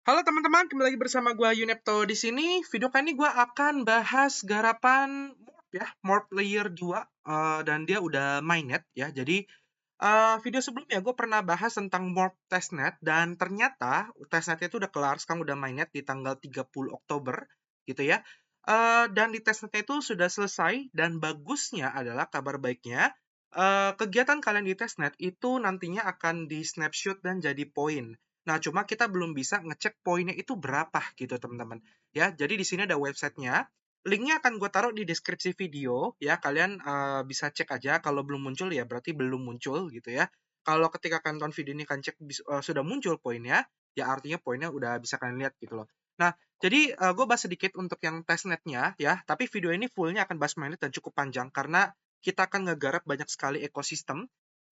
Halo teman-teman, kembali lagi bersama gua Yunepto di sini. Video kali ini gua akan bahas garapan Morp ya, Morp Layer 2 dan dia udah mainnet ya. Jadi video sebelumnya gue pernah bahas tentang Morp testnet dan ternyata testnetnya itu udah kelar, sekarang udah mainnet di tanggal 30 Oktober gitu ya. Dan di testnetnya itu sudah selesai dan bagusnya adalah kabar baiknya kegiatan kalian di testnet itu nantinya akan di snapshot dan jadi poin. Nah, cuma kita belum bisa ngecek poinnya itu berapa gitu, teman-teman. Ya, jadi di sini ada websitenya. Linknya akan gue taruh di deskripsi video, ya. Kalian bisa cek aja. Kalau belum muncul ya berarti belum muncul gitu ya. Kalau ketika kalian tonton video ini kan cek sudah muncul poinnya, ya artinya poinnya udah bisa kalian lihat gitu loh. Nah, jadi gue bahas sedikit untuk yang testnetnya ya. Tapi video ini fullnya akan bahas mainnet dan cukup panjang karena kita akan ngegarap banyak sekali ekosistem.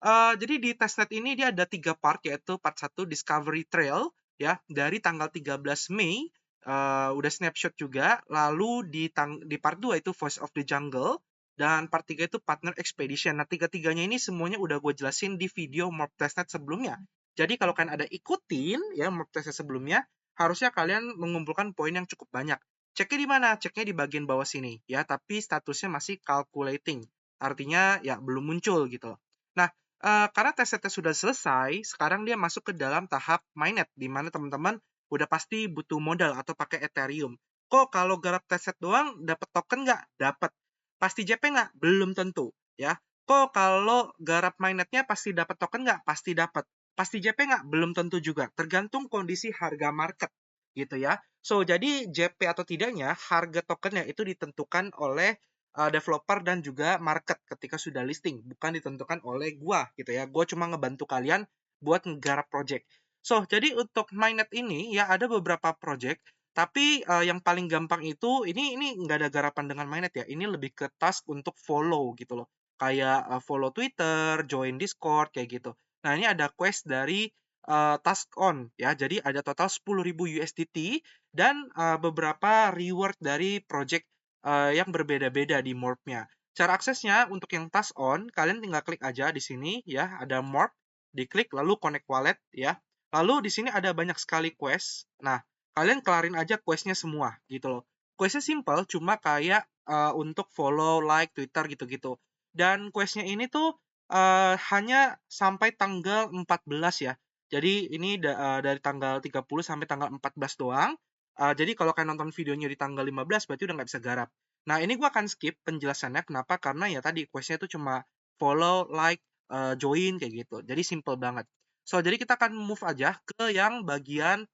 Jadi di testnet ini dia ada 3 part, yaitu part 1 Discovery Trail ya, dari tanggal 13 Mei, udah snapshot juga, lalu di part 2 itu Voice of the Jungle, dan part 3 itu Partner Expedition. Nah, tiga-tiganya ini semuanya udah gue jelasin di video Morp Testnet sebelumnya. Jadi kalau kalian ada ikutin ya Morp Testnet sebelumnya, harusnya kalian mengumpulkan poin yang cukup banyak. Ceknya di mana? Ceknya di bagian bawah sini ya, tapi statusnya masih calculating. Artinya ya belum muncul gitu. Nah, karena testnya sudah selesai, sekarang dia masuk ke dalam tahap mainnet, di mana teman-teman udah pasti butuh modal atau pakai Ethereum. Kok kalau garap testnet doang dapat token nggak? Dapat. Pasti JP nggak? Belum tentu, ya. Kok kalau garap mainnetnya pasti dapat token nggak? Pasti dapat. Pasti JP nggak? Belum tentu juga. Tergantung kondisi harga market, gitu ya. So, jadi JP atau tidaknya harga tokennya itu ditentukan oleh developer dan juga market ketika sudah listing, bukan ditentukan oleh gua gitu ya. Gua cuma ngebantu kalian buat ngegarap project. So, jadi untuk mainnet ini ya ada beberapa project, tapi yang paling gampang itu ini nggak ada garapan dengan mainnet ya. Ini lebih ke task untuk follow gitu loh. Kayak follow Twitter, join Discord kayak gitu. Nah, ini ada quest dari task on ya. Jadi ada total 10.000 USDT dan beberapa reward dari project yang berbeda-beda di Morph-nya. Cara aksesnya untuk yang task on, kalian tinggal klik aja di sini ya, ada Morph, diklik lalu connect wallet ya. Lalu di sini ada banyak sekali quest. Nah, kalian kelarin aja questnya semua gitu loh. Questnya simple, cuma kayak untuk follow, like, Twitter gitu-gitu. Dan questnya ini tuh hanya sampai tanggal 14 ya. Jadi ini dari tanggal 30 sampai tanggal 14 doang. Jadi kalau kalian nonton videonya di tanggal 15 berarti udah nggak bisa garap. Nah, ini gua akan skip penjelasannya. Kenapa? Karena ya tadi questnya itu cuma follow, like, join kayak gitu. Jadi simple banget. So, jadi kita akan move aja ke yang bagian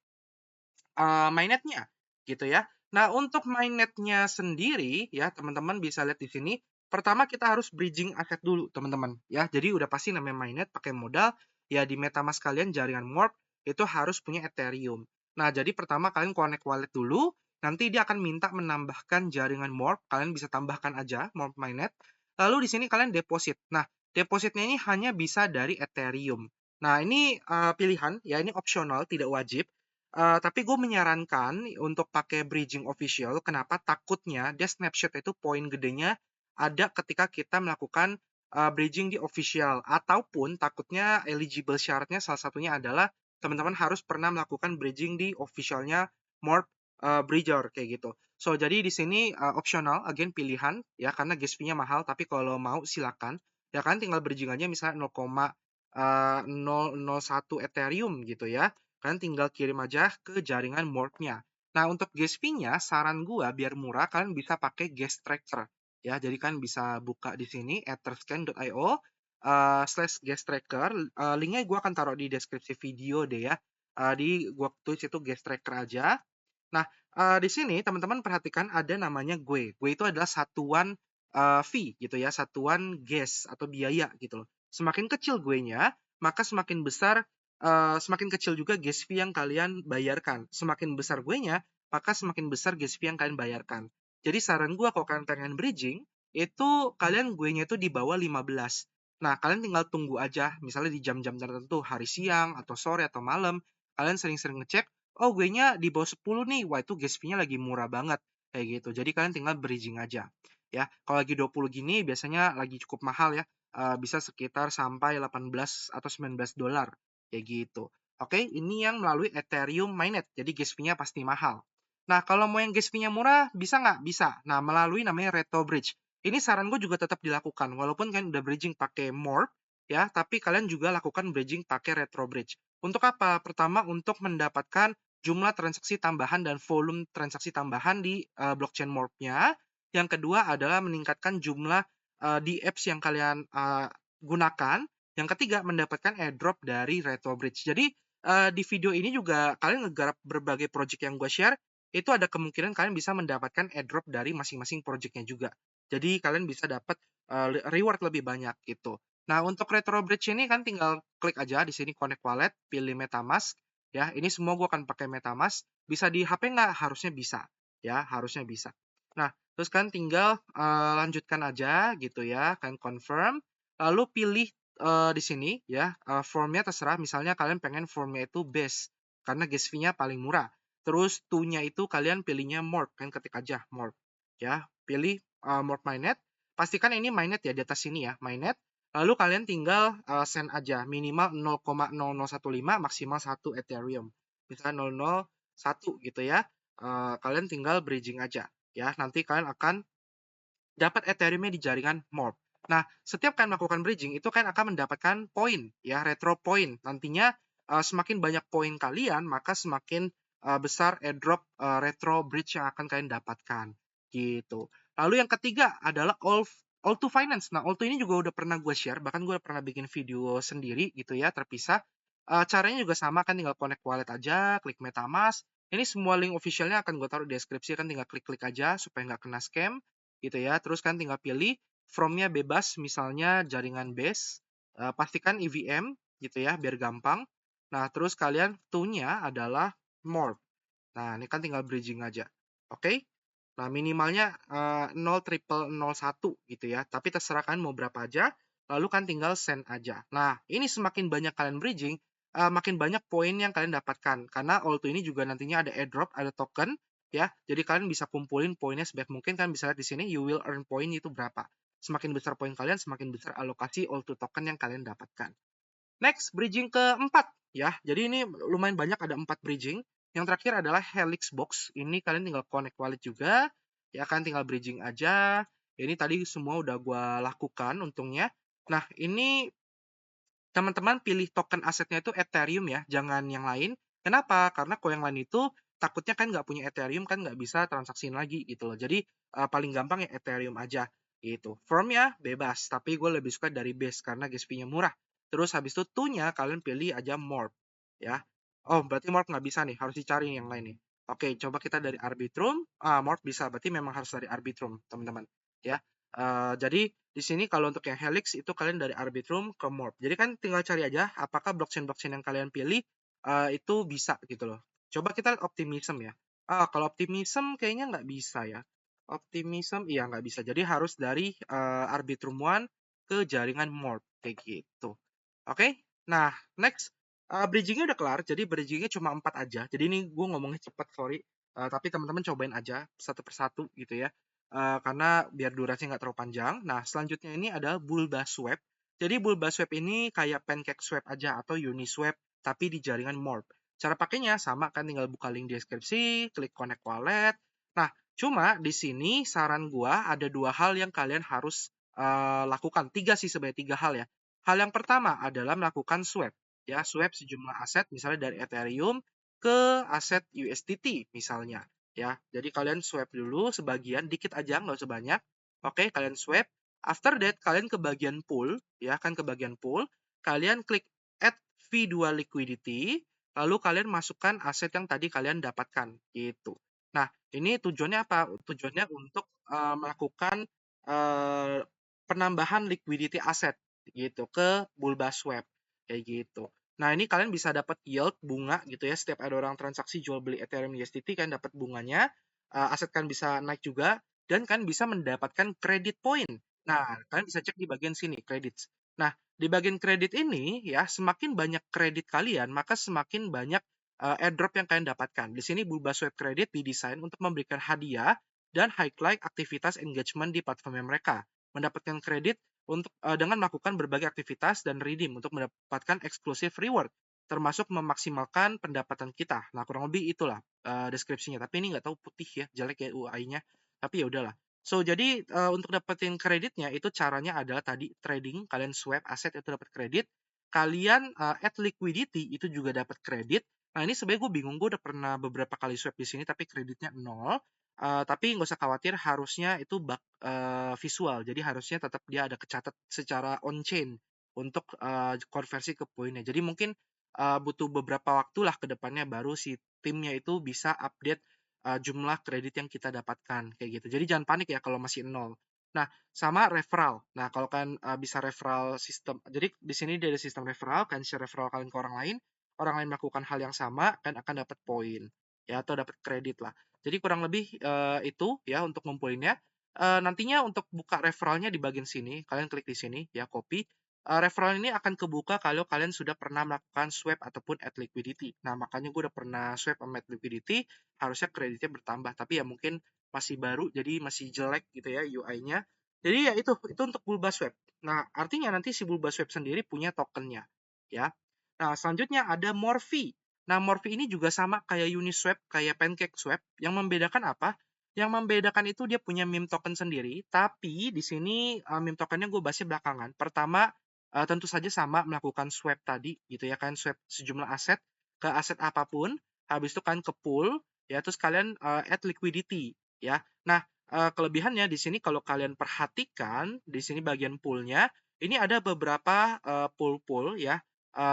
mainnetnya gitu ya. Nah, untuk mainnetnya sendiri ya teman-teman bisa lihat di sini. Pertama kita harus bridging aset dulu teman-teman ya. Jadi udah pasti namanya mainnet pakai modal ya di MetaMask kalian jaringan Morph itu harus punya Ethereum. Nah, jadi pertama kalian connect wallet dulu, nanti dia akan minta menambahkan jaringan Morph, kalian bisa tambahkan aja Morph mainnet. Lalu di sini kalian deposit. Nah, depositnya ini hanya bisa dari Ethereum. Nah, ini pilihan ya, ini opsional, tidak wajib. Tapi gue menyarankan untuk pakai bridging official. Kenapa? Takutnya dia snapshot itu poin gedenya ada ketika kita melakukan bridging di official. Ataupun takutnya eligible syaratnya salah satunya adalah teman-teman harus pernah melakukan bridging di officialnya Morph Bridger kayak gitu. So, jadi di sini optional, again pilihan ya karena gas fee-nya mahal. Tapi kalau mau silakan. Ya kan tinggal bridging aja misalnya 0,001 Ethereum gitu ya. Kalian tinggal kirim aja ke jaringan Morph-nya. Nah, untuk gas fee-nya, saran gua biar murah, kalian bisa pakai gas tracker. Ya, jadi kan bisa buka di sini, etherscan.io /gas tracker. Linknya gua akan taruh di deskripsi video deh ya. Di gua tulis itu gas tracker aja. Nah, di sini teman-teman perhatikan ada namanya gue. Gue itu adalah satuan fee gitu ya, satuan gas atau biaya gitu loh. Semakin kecil gue-nya, maka semakin kecil juga gas fee yang kalian bayarkan. Semakin besar gue-nya, maka semakin besar gas fee yang kalian bayarkan. Jadi saran gue kalau kalian pengen bridging, itu kalian gue-nya itu di bawah 15. Nah, kalian tinggal tunggu aja, misalnya di jam-jam tertentu, hari siang, atau sore, atau malam, kalian sering-sering ngecek, oh gue-nya di bawah 10 nih, wah itu gas fee-nya lagi murah banget, kayak gitu. Jadi kalian tinggal bridging aja. Ya, kalau lagi 20 gini biasanya lagi cukup mahal ya, bisa sekitar sampai 18 atau $19 kayak gitu. Oke, ini yang melalui Ethereum mainnet, jadi gas fee-nya pasti mahal. Nah, kalau mau yang gas fee-nya murah, bisa nggak? Bisa. Nah, melalui namanya Retro Bridge. Ini saran gue juga tetap dilakukan, walaupun kan udah bridging pakai Morph, ya, tapi kalian juga lakukan bridging pakai Retro Bridge. Untuk apa? Pertama, untuk mendapatkan jumlah transaksi tambahan dan volume transaksi tambahan di blockchain Morph-nya. Yang kedua adalah meningkatkan jumlah di apps yang kalian gunakan. Yang ketiga, mendapatkan airdrop dari Retro Bridge. Jadi, di video ini juga kalian ngegarap berbagai project yang gue share, itu ada kemungkinan kalian bisa mendapatkan airdrop dari masing-masing projectnya juga. Jadi kalian bisa dapat reward lebih banyak gitu. Nah, untuk Retro Bridge ini kan tinggal klik aja di sini Connect Wallet, pilih MetaMask. Ya, ini semua gue akan pakai MetaMask. Bisa di HP nggak? Harusnya bisa. Ya, harusnya bisa. Nah, terus kan tinggal lanjutkan aja gitu ya, kan confirm. Lalu pilih di sini ya, formnya terserah, misalnya kalian pengen formnya itu base, karena gas fee-nya paling murah. Terus to-nya itu kalian pilihnya Morph, kalian ketik aja Morph. Ya, pilih Morph Mainnet. Pastikan ini Mainnet ya, di atas sini ya, Mainnet. Lalu kalian tinggal send aja, minimal 0,0015, maksimal 1 Ethereum. Misalnya 001 gitu ya. Kalian tinggal bridging aja. Ya, nanti kalian akan dapat Ethereum-nya di jaringan Morph. Nah, setiap kalian melakukan bridging, itu kalian akan mendapatkan poin, ya, retro point. Nantinya, semakin banyak poin kalian, maka semakin besar airdrop retro bridge yang akan kalian dapatkan. Gitu. Lalu yang ketiga adalah All to Finance. Nah, All to ini juga udah pernah gue share, bahkan gue udah pernah bikin video sendiri gitu ya, terpisah. Caranya juga sama kan, tinggal connect wallet aja, klik MetaMask. Ini semua link officialnya akan gue taruh di deskripsi, kan tinggal klik-klik aja supaya nggak kena scam gitu ya. Terus kan tinggal pilih from-nya bebas, misalnya jaringan base, pastikan EVM gitu ya, biar gampang. Nah, terus kalian to-nya adalah Morph. Nah, ini kan tinggal bridging aja. Oke? Nah, minimalnya 0,0001 gitu ya. Tapi terserah kalian mau berapa aja. Lalu kan tinggal send aja. Nah, ini semakin banyak kalian bridging, makin banyak poin yang kalian dapatkan. Karena All2 ini juga nantinya ada airdrop, ada token, ya. Jadi kalian bisa kumpulin poinnya sebanyak mungkin. Kalian bisa lihat di sini, you will earn point itu berapa. Semakin besar poin kalian, semakin besar alokasi All2 token yang kalian dapatkan. Next, bridging keempat ya. Jadi ini lumayan banyak, ada 4 bridging. Yang terakhir adalah Helix Box. Ini kalian tinggal connect wallet juga. Ya kan tinggal bridging aja. Ini tadi semua udah gue lakukan untungnya. Nah, ini teman-teman pilih token asetnya itu Ethereum ya, jangan yang lain. Kenapa? Karena kalau yang lain itu takutnya kan nggak punya Ethereum kan nggak bisa transaksiin lagi gitu loh. Jadi paling gampang ya Ethereum aja gitu. Firmnya bebas, tapi gue lebih suka dari base karena gas fee-nya murah. Terus habis itu to-nya kalian pilih aja Morph ya. Oh, berarti Morph nggak bisa nih, harus dicari yang lain nih. Oke, coba kita dari Arbitrum. Morph bisa, berarti memang harus dari Arbitrum, teman-teman. Ya, jadi di sini kalau untuk yang Helix itu kalian dari Arbitrum ke Morph. Jadi kan tinggal cari aja apakah blockchain-blockchain yang kalian pilih itu bisa gitu loh. Coba kita lihat Optimism ya. Kalau Optimism kayaknya nggak bisa ya. Optimism iya nggak bisa. Jadi harus dari Arbitrum One ke jaringan Morph kayak gitu. Oke. Nah, next bridgingnya udah kelar. Jadi bridgingnya cuma 4 aja. Jadi ini gue ngomongnya cepet, sorry. Tapi teman-teman cobain aja satu persatu gitu ya. Karena biar durasinya nggak terlalu panjang. Nah, selanjutnya ini adalah Bulba Swap. Jadi Bulba Swap ini kayak Pancake Swap aja atau Uniswap, tapi di jaringan Morph. Cara pakainya sama kan, tinggal buka link di deskripsi, klik connect wallet. Nah, cuma di sini saran gua ada 2 hal yang kalian harus lakukan. 3 sih sebenarnya, 3 hal ya. Hal yang pertama adalah melakukan swap. Ya, swap sejumlah aset misalnya dari Ethereum ke aset USDT misalnya. Ya, jadi kalian swap dulu sebagian, dikit aja, nggak usah banyak. Oke, kalian swap. After that, kalian ke bagian pool, ya kan, ke bagian pool. Kalian klik add V2 liquidity, lalu kalian masukkan aset yang tadi kalian dapatkan, gitu. Nah, ini tujuannya apa? Tujuannya untuk melakukan eh, penambahan liquidity aset, gitu, ke Bulba Swap, kayak gitu. Nah, ini kalian bisa dapat yield bunga gitu ya. Setiap ada orang transaksi jual beli Ethereum USDT kan dapat bunganya. Aset kan bisa naik juga dan kan bisa mendapatkan credit point. Nah, kalian bisa cek di bagian sini credits. Nah, di bagian kredit ini ya, semakin banyak kredit kalian, maka semakin banyak airdrop yang kalian dapatkan. Di sini Bulba Swap Credit didesain untuk memberikan hadiah dan highlight aktivitas engagement di platformnya mereka. Mendapatkan kredit untuk dengan melakukan berbagai aktivitas dan redeem untuk mendapatkan exclusive reward. termasuk memaksimalkan pendapatan kita. Nah, kurang lebih itulah deskripsinya. Tapi ini nggak tahu putih ya, jelek ya UI-nya. Tapi ya udahlah. So, jadi untuk dapetin kreditnya itu caranya adalah tadi trading, kalian swap aset itu dapat kredit. Kalian add liquidity itu juga dapat kredit. Nah, ini sebenarnya gue bingung, gue udah pernah beberapa kali swap di sini tapi kreditnya nol. Tapi nggak usah khawatir, harusnya itu bug visual. Jadi harusnya tetap dia ada kecatat secara on-chain untuk konversi ke poinnya. Jadi mungkin butuh beberapa waktu lah ke depannya baru si timnya itu bisa update jumlah kredit yang kita dapatkan kayak gitu. Jadi jangan panik ya kalau masih nol. Nah, sama referral. Nah, kalau kan bisa referral sistem. Jadi di sini dia ada sistem referral, kan share referral kalian ke orang lain melakukan hal yang sama kan akan dapat poin ya atau dapat kredit lah. Jadi kurang lebih itu ya untuk ngumpulinnya. Nantinya untuk buka referralnya di bagian sini, kalian klik di sini ya copy. Referral ini akan kebuka kalau kalian sudah pernah melakukan swap ataupun add liquidity. Nah, makanya gue udah pernah swap sama add liquidity, harusnya kreditnya bertambah. Tapi ya mungkin masih baru, jadi masih jelek gitu ya UI-nya. Jadi ya itu untuk Bulba Swap. Nah, artinya nanti si Bulba Swap sendiri punya tokennya. Ya. Nah, selanjutnya ada Morphi. Nah, Morphi ini juga sama kayak Uniswap, kayak PancakeSwap. Yang membedakan apa? Yang membedakan itu dia punya meme token sendiri, tapi di sini meme tokennya gue bahasnya belakangan. Pertama, tentu saja sama melakukan swap tadi gitu ya kan, swap sejumlah aset ke aset apapun, habis itu kan ke pool ya, terus kalian add liquidity ya. Nah, kelebihannya di sini kalau kalian perhatikan di sini bagian poolnya ini ada beberapa pool-pool ya.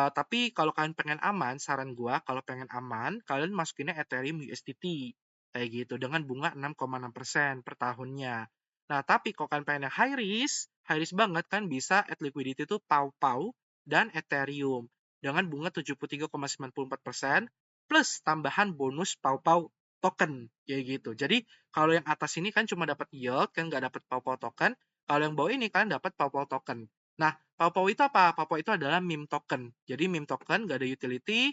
Tapi kalau kalian pengen aman, saran gua kalau pengen aman, kalian masukinnya Ethereum USDT kayak gitu dengan bunga 6,6% per tahunnya. Nah, tapi kalau kalian pengen yang high risk banget kan bisa add liquidity itu PAU dan Ethereum dengan bunga 73,94% plus tambahan bonus PAU token kayak gitu. Jadi kalau yang atas ini kan cuma dapat yield kan nggak dapat PAU token. Kalau yang bawah ini kan dapat PAU token. Nah, PAU itu apa? PAU itu adalah meme token. Jadi meme token nggak ada utility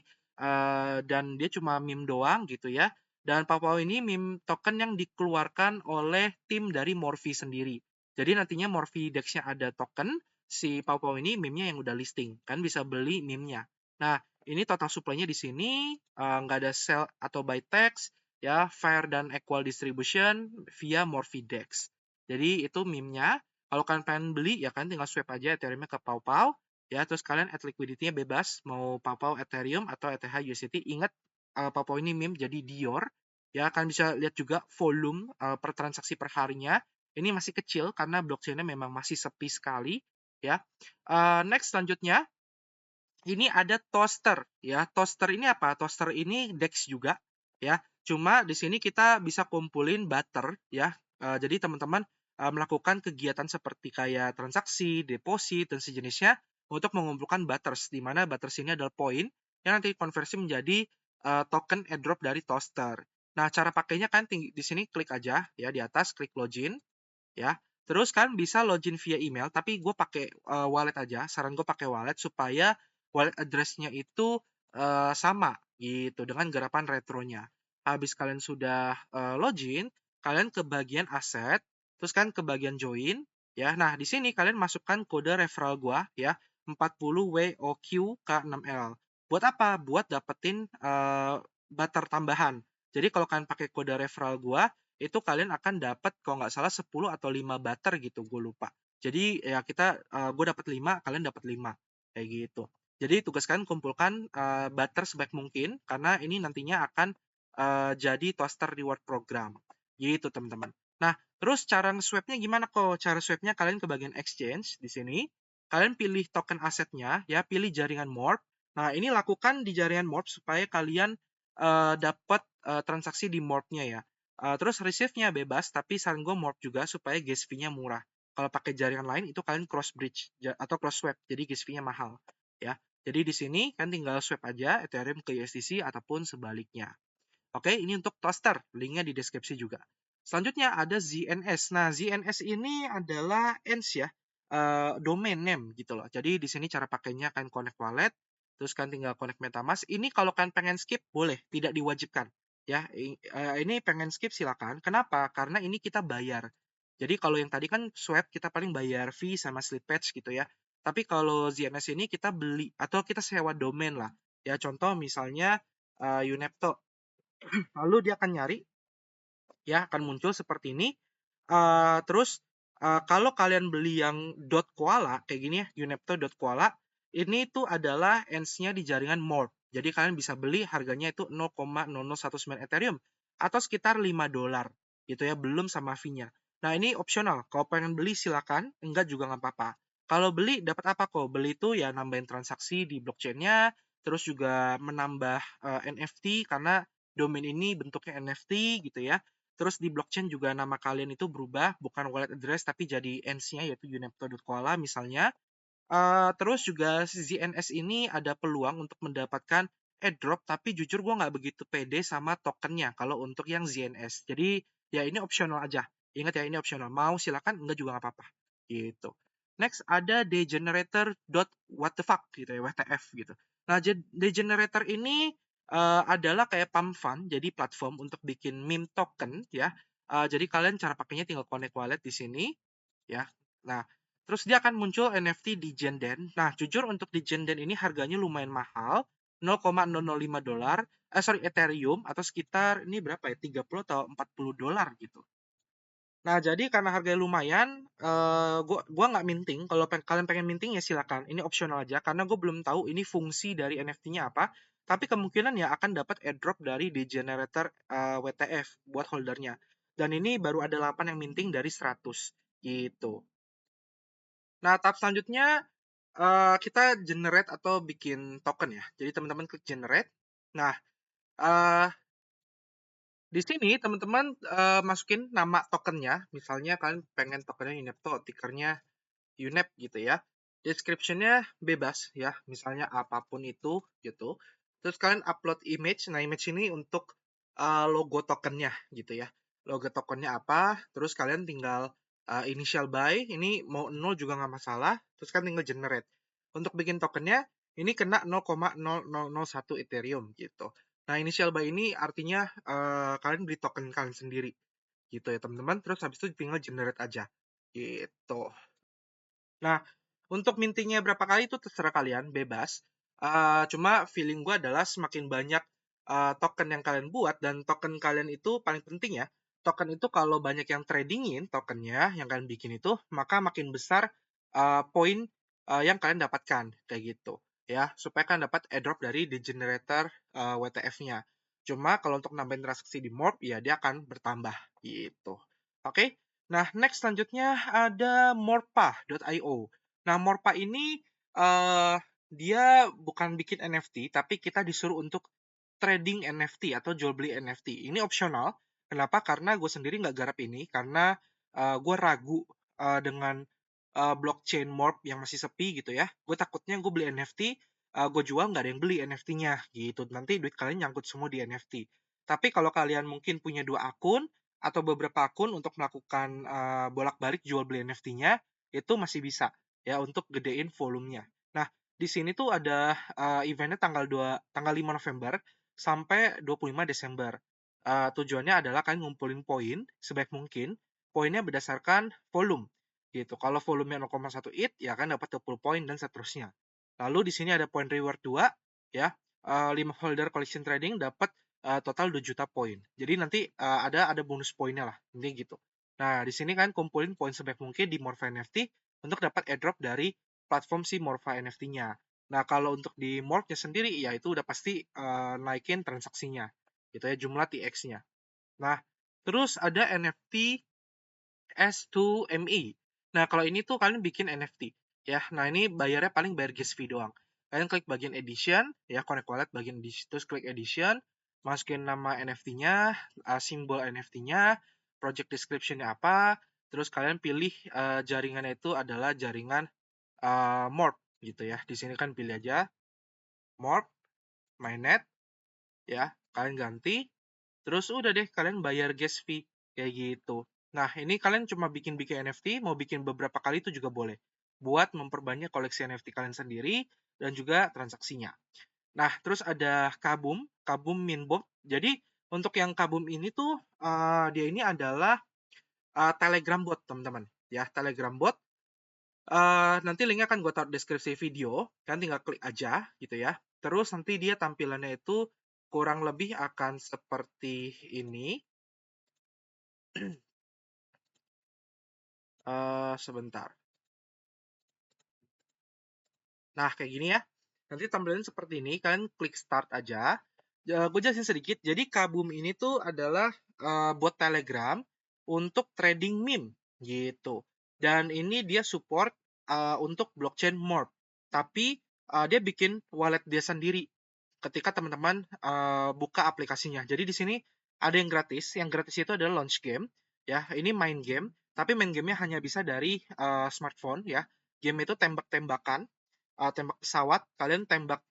dan dia cuma meme doang gitu ya. Dan PAU ini meme token yang dikeluarkan oleh tim dari Morphi sendiri. Jadi nantinya Morphi Dex-nya ada token, si PAU ini meme-nya yang udah listing. Kan bisa beli meme-nya. Nah, ini total supply-nya di sini, nggak ada sell atau buy tax, ya, fair dan equal distribution via Morphi Dex. Jadi itu meme-nya. Kalau kalian pengen beli, ya kan tinggal swap aja Ethereum-nya ke PAU, ya, terus kalian add liquidity-nya bebas, mau PAU Ethereum atau ETH USDT. Ingat, PAU ini meme jadi Dior. Ya, kalian bisa lihat juga volume per transaksi per harinya. Ini masih kecil karena blockchain-nya memang masih sepi sekali. Ya, next selanjutnya ini ada toaster. Ya, toaster ini apa? Toaster ini DEX juga. Ya, cuma di sini kita bisa kumpulin butter. Ya, jadi teman-teman melakukan kegiatan seperti kayak transaksi, deposit dan sejenisnya untuk mengumpulkan butters. Di mana butters ini adalah poin yang nanti konversi menjadi token airdrop dari toaster. Nah, cara pakainya kan di sini klik aja ya di atas, klik login ya. Terus kan bisa login via email, tapi gue pakai wallet aja. Saran gue pakai wallet supaya wallet address-nya itu sama gitu dengan garapan retronya. Habis kalian sudah login, kalian ke bagian aset, terus kan ke bagian join ya. Nah, di sini kalian masukkan kode referral gua ya 40 WOQK6L. Buat apa? Buat dapetin butter tambahan. Jadi kalau kalian pakai kode referral gua, itu kalian akan dapat kalau nggak salah 10 atau 5 butter gitu, gue lupa. Jadi ya gue dapat 5, kalian dapat 5 kayak gitu. Jadi tugas kalian kumpulkan butter sebaik mungkin karena ini nantinya akan jadi toaster reward program. Gitu teman-teman. Nah, terus cara nge-swapnya gimana kok? Cara swapnya kalian ke bagian exchange di sini. Kalian pilih token asetnya, ya pilih jaringan Morph. Nah, ini lakukan di jaringan Morph supaya kalian dapat transaksi di Morph-nya ya. Terus receive-nya bebas, tapi saran gue Morph juga supaya gas fee-nya murah. Kalau pakai jaringan lain itu kalian cross bridge atau cross swap, jadi gas fee-nya mahal. Ya, jadi di sini kan tinggal swap aja Ethereum ke USDC ataupun sebaliknya. Oke, ini untuk toaster, linknya di deskripsi juga. Selanjutnya ada ZNS. Nah, ZNS ini adalah ENS ya, domain name gitu loh. Jadi di sini cara pakainya kan connect wallet, terus kan tinggal connect MetaMask. Ini kalau kalian pengen skip boleh, tidak diwajibkan. Ya, ini pengen skip silakan. Kenapa? Karena ini kita bayar. Jadi kalau yang tadi kan swap kita paling bayar fee sama slip patch gitu ya. Tapi kalau ZNS ini kita beli atau kita sewa domain lah. Ya, contoh misalnya Unepto. Lalu dia akan nyari, ya akan muncul seperti ini. Terus kalau kalian beli yang .koala kayak gini ya, unepto.koala, ini tuh adalah ends-nya di jaringan Morph. Jadi kalian bisa beli harganya itu 0,0019 Ethereum atau sekitar $5 gitu ya, belum sama fee-nya. Nah, ini opsional. Kalau pengen beli silakan, enggak juga nggak apa-apa. Kalau beli dapat apa kok? Beli itu ya nambahin transaksi di blockchain-nya, terus juga menambah NFT karena domain ini bentuknya NFT gitu ya. Terus di blockchain juga nama kalian itu berubah, bukan wallet address tapi jadi ends-nya yaitu unepto.koala misalnya. Terus juga si ZNS ini ada peluang untuk mendapatkan airdrop, tapi jujur gue nggak begitu pede sama tokennya kalau untuk yang ZNS. Jadi ya ini opsional aja. Ingat ya ini opsional. Mau silakan, enggak juga nggak apa-apa. Gitu. Next ada degenerator.whatthefuck gitu ya, WTF gitu. Nah, degenerator ini adalah kayak pump fund, jadi platform untuk bikin meme token ya. Jadi kalian cara pakainya tinggal connect wallet di sini ya. Nah, terus dia akan muncul NFT di Genden. Nah, jujur untuk di Genden ini harganya lumayan mahal, $0,005, Ethereum atau sekitar ini berapa ya? 30 atau $40 gitu. Nah, jadi karena harganya lumayan, gua nggak minting. Kalau kalian pengen minting ya silakan. Ini opsional aja karena gue belum tahu ini fungsi dari NFT-nya apa. Tapi kemungkinan ya akan dapat airdrop dari Degenerator WTF buat holdernya. Dan ini baru ada 8 yang minting dari 100 gitu. Nah, tahap selanjutnya kita generate atau bikin token ya. Jadi teman-teman klik generate. Nah, eh, di sini teman-teman masukin nama tokennya. Misalnya kalian pengen tokennya Unepto, tickernya UNEP gitu ya. Description-nya bebas ya, misalnya apapun itu gitu. Terus kalian upload image. Nah, image ini untuk logo tokennya gitu ya. Logo tokennya apa? Terus kalian tinggal initial buy. Ini mau 0 juga nggak masalah. Terus kalian tinggal generate. Untuk bikin tokennya ini kena 0,0001 Ethereum gitu. Nah, initial buy ini artinya kalian beli token kalian sendiri gitu ya teman-teman. Terus habis itu tinggal generate aja gitu. Nah, untuk mintingnya berapa kali itu terserah kalian, bebas. Cuma feeling gue adalah semakin banyak token yang kalian buat dan token kalian itu paling penting ya. Token itu kalau banyak yang tradingin tokennya yang kalian bikin itu, maka makin besar poin yang kalian dapatkan kayak gitu ya, supaya kalian dapat airdrop dari the generator WTF-nya. Cuma kalau untuk nambahin transaksi di Morph ya dia akan bertambah gitu. Oke. Nah, next selanjutnya ada Morpa.io. Nah, Morpa ini dia bukan bikin NFT, tapi kita disuruh untuk trading NFT atau jual beli NFT. Ini opsional. Kenapa? Karena gue sendiri nggak garap ini, karena gue ragu dengan blockchain Morp yang masih sepi gitu ya. Gue takutnya gue beli NFT, gue jual nggak ada yang beli NFT-nya gitu. Nanti duit kalian nyangkut semua di NFT. Tapi kalau kalian mungkin punya 2 akun, atau beberapa akun untuk melakukan bolak-balik jual beli NFT-nya itu masih bisa ya untuk gedein volumenya. Nah, di sini tuh ada eventnya tanggal 5 November sampai 25 Desember. Tujuannya adalah kalian ngumpulin poin sebaik mungkin. Poinnya berdasarkan volume gitu. Kalau volumenya 0,1 ETH ya kan dapat 20 poin dan seterusnya. Lalu di sini ada poin reward 2 ya. 5 holder collection trading dapat total 2 juta poin. Jadi nanti ada bonus poinnya lah, ini gitu. Nah, di sini kan kumpulin poin sebanyak mungkin di Morpha NFT untuk dapat airdrop dari platform si Morpha NFT-nya. Nah, kalau untuk di Morph-nya sendiri, ya itu udah pasti naikin transaksinya, gitu ya, jumlah TX-nya. Nah, terus ada NFT S2ME. Nah, kalau ini tuh kalian bikin NFT, ya. Nah, ini bayarnya paling bayar gas fee doang. Kalian klik bagian edition, ya, connect wallet bagian edition, terus klik edition, masukin nama NFT-nya, simbol NFT-nya, project description-nya apa, terus kalian pilih jaringannya itu adalah jaringan Morph gitu ya. Di sini kan pilih aja Morph, mainnet, ya, kalian ganti, terus udah deh kalian bayar gas fee kayak gitu. Nah, ini kalian cuma bikin-bikin NFT, mau bikin beberapa kali itu juga boleh. Buat memperbanyak koleksi NFT kalian sendiri dan juga transaksinya. Nah, terus ada Kabum, Kabum Minbot. Jadi, untuk yang Kabum ini tuh dia ini adalah Telegram bot, teman-teman. Ya, Telegram bot. Nanti linknya akan gue taruh deskripsi video, kan tinggal klik aja gitu ya. Terus nanti dia tampilannya itu kurang lebih akan seperti ini. Sebentar. Nah, kayak gini ya. Nanti tampilannya seperti ini, kalian klik start aja. Gue jelasin sedikit. Jadi Kabum ini tuh adalah bot Telegram untuk trading meme gitu. Dan ini dia support untuk blockchain Morph. Tapi dia bikin wallet dia sendiri ketika teman-teman buka aplikasinya. Jadi di sini ada yang gratis. Yang gratis itu adalah launch game. Ya, ini main game. Tapi main gamenya hanya bisa dari smartphone ya. Game itu tembak-tembakan, tembak pesawat, kalian tembak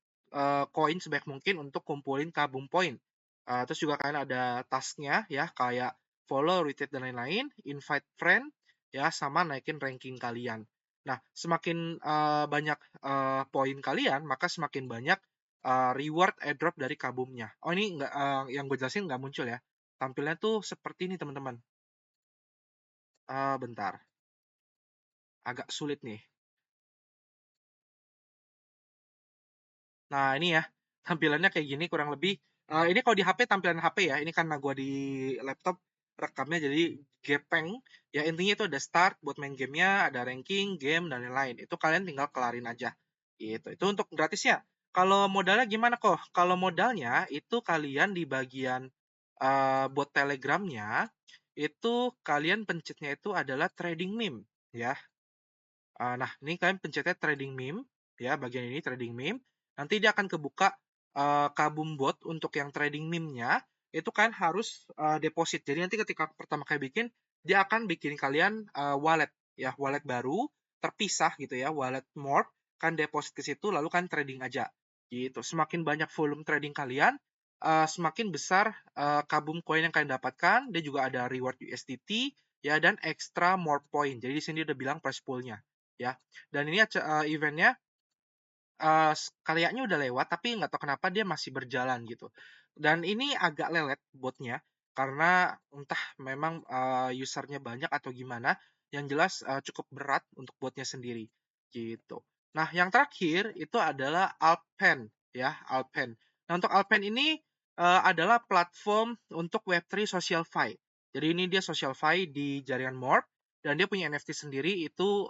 koin sebanyak mungkin untuk kumpulin kabum poin. Terus juga kalian ada tasknya ya, kayak follow, retweet, dan lain-lain, invite friend, ya, sama naikin ranking kalian. Nah, semakin banyak poin kalian, maka semakin banyak reward airdrop dari kabumnya. Oh, ini nggak, yang gue jelasin nggak muncul ya. Tampilnya tuh seperti ini, teman-teman. Bentar, agak sulit nih. Nah, ini ya, tampilannya kayak gini kurang lebih. Ini kalau di HP tampilan HP ya, ini karena gua di laptop rekamnya jadi gepeng. Ya intinya itu ada start buat main gamenya, ada ranking, game, dan lain-lain. Itu kalian tinggal kelarin aja. Gitu. Itu untuk gratisnya. Kalau modalnya gimana kok? Kalau modalnya itu kalian di bagian bot Telegramnya, itu kalian pencetnya itu adalah trading meme. Ya, nah, ini kalian pencetnya trading meme, ya, bagian ini trading meme. Nanti dia akan kebuka kabum bot untuk yang trading meme-nya, itu kan harus deposit. Jadi nanti ketika pertama kali bikin, dia akan bikin kalian wallet, ya, wallet baru, terpisah gitu ya, wallet Morph, kan deposit ke situ, lalu kan trading aja. Gitu. Semakin banyak volume trading kalian, semakin besar kabum koin yang kalian dapatkan. Dia juga ada reward USDT, ya, dan extra more point. Jadi di sini udah bilang price pool-nya, ya. Dan ini eventnya kayaknya udah lewat, tapi nggak tahu kenapa dia masih berjalan gitu. Dan ini agak lelet botnya, karena entah memang usernya banyak atau gimana. Yang jelas cukup berat untuk botnya sendiri gitu. Nah, yang terakhir itu adalah Alpen, ya, Alpen. Nah, untuk Alpen ini adalah platform untuk Web3 social fi. Jadi ini dia social fi di jaringan Morph, dan dia punya NFT sendiri itu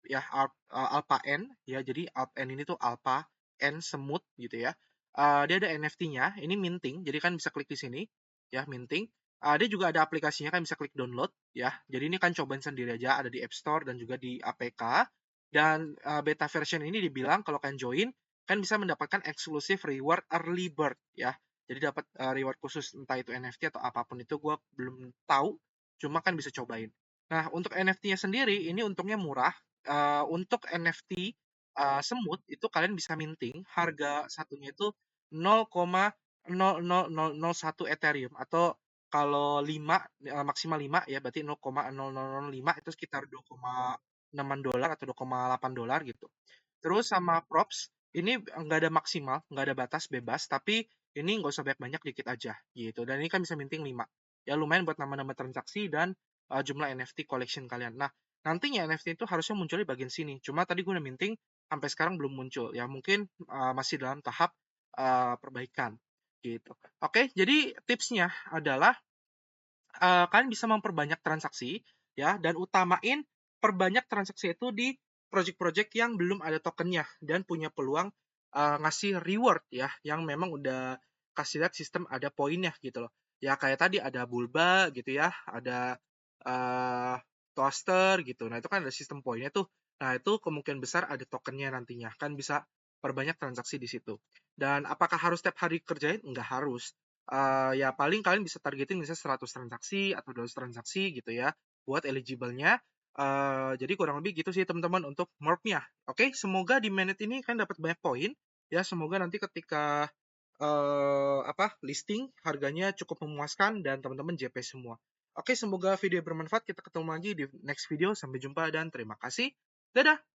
ya, Alpha N, ya, jadi Alpha N ini tuh Alpha N semut gitu ya. Dia ada NFT-nya, ini minting, jadi kan bisa klik di sini, ya, minting. Dia juga ada aplikasinya, kan bisa klik download, ya. Jadi ini kan cobain sendiri aja, ada di App Store dan juga di APK. Dan beta version ini dibilang kalau kalian join, kan bisa mendapatkan eksklusif reward early bird, ya. Jadi dapat reward khusus, entah itu NFT atau apapun itu, gue belum tahu, cuma kan bisa cobain. Nah, untuk NFT-nya sendiri, ini untungnya murah. Untuk NFT semut itu kalian bisa minting, harga satunya itu 0,00001 Ethereum, atau kalau 5 maksimal 5 ya, berarti 0,0005 itu sekitar 2,6 dolar atau 2,8 dolar gitu. Terus sama props, ini nggak ada maksimal, nggak ada batas, bebas, tapi ini nggak usah banyak-banyak, dikit aja gitu. Dan ini kan bisa minting 5. Ya lumayan buat nambah-nambah transaksi dan jumlah NFT collection kalian. Nah, nantinya NFT itu harusnya muncul di bagian sini. Cuma tadi gue udah minting, sampai sekarang belum muncul. Ya mungkin masih dalam tahap perbaikan gitu. Oke, jadi tipsnya adalah kalian bisa memperbanyak transaksi, ya, dan utamain perbanyak transaksi itu di project-project yang belum ada tokennya dan punya peluang ngasih reward, ya, yang memang udah kasih lihat sistem ada poinnya gitu loh. Ya kayak tadi ada Bulba gitu ya, ada uh, Toaster gitu. Nah, itu kan ada sistem poinnya tuh. Nah, itu kemungkinan besar ada tokennya nantinya. Kan bisa perbanyak transaksi di situ. Dan apakah harus setiap hari kerjain? Nggak harus. Ya paling kalian bisa targetin misalnya 100 transaksi atau 200 transaksi gitu ya buat eligible-nya. Jadi kurang lebih gitu sih teman-teman untuk Morph-nya. Oke, semoga di menit ini kan dapat banyak poin ya. Semoga nanti ketika listing harganya cukup memuaskan dan teman-teman JP semua. Oke, semoga video bermanfaat. Kita ketemu lagi di next video. Sampai jumpa dan terima kasih. Dadah.